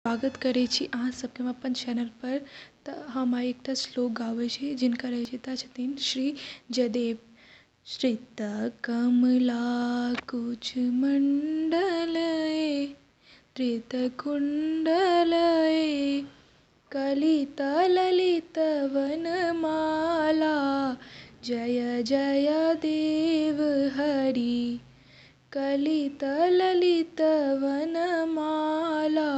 स्वागत करै छी अहाँ सबके हम अपन चैनल पर। तऽ हम आइ एकटा श्लोक गाबै छी जिनकर रचयिता छथिन श्री जयदेव। श्रित कमलाकुच मंडलये धृत कुंडलये कलित ललित वनमाला जय जय देव हरि। कलित ललित वनमाला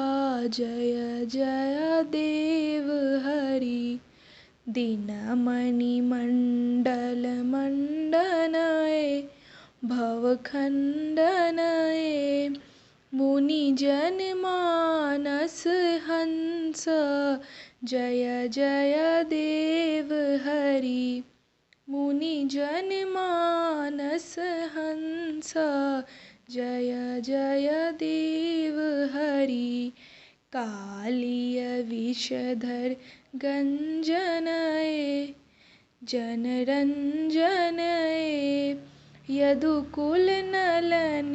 जय जय देव हरि। दीनमणि मंडल मंडनये भवखंडनये मुनिजन मानस हंस जय जय देव हरि। मुनिजन मानस हंस जय जय देव हरि। कालिय विषधर गंजनये जनरंजनये यदुकुल नलनिनिदेश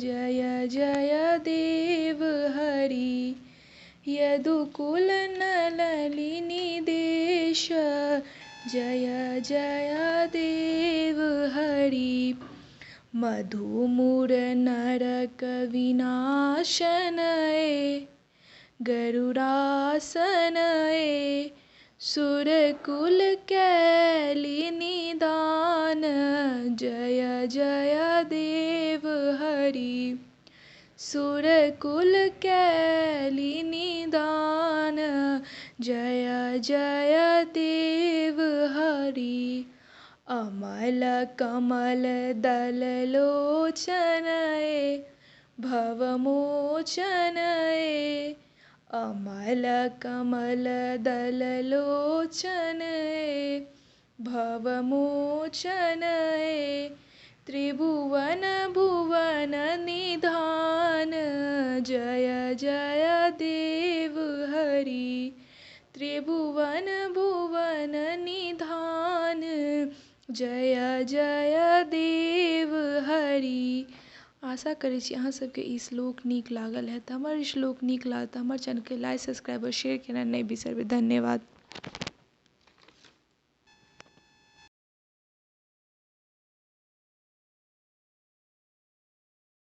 जय जय देव हरि। यदुकुल नलनिनिदेश जय जय देव हरि। मधुमूर नरक विनाशनये गरुडासनये सुरकुल कैली निदान जय जय देव हरि। सुरकुल कैली निदान जय जय देव हरि। अमल कमल दल लोचनये भवमोचनये अमल कमल दल लोचनये भवमोचनये त्रिभुवन भुवन निधान जय जय देव हरि। त्रिभुवन भुवन निधान जय जय देव हरि। आशा करै छी अहाँ सबके ई श्लोक नीक लागल हैत। हमर ई श्लोक नीक लागल तऽ हमर चैनलके लाइक सब्सक्राइब और शेयर केनाइ नहि बिसरबै। धन्यवाद।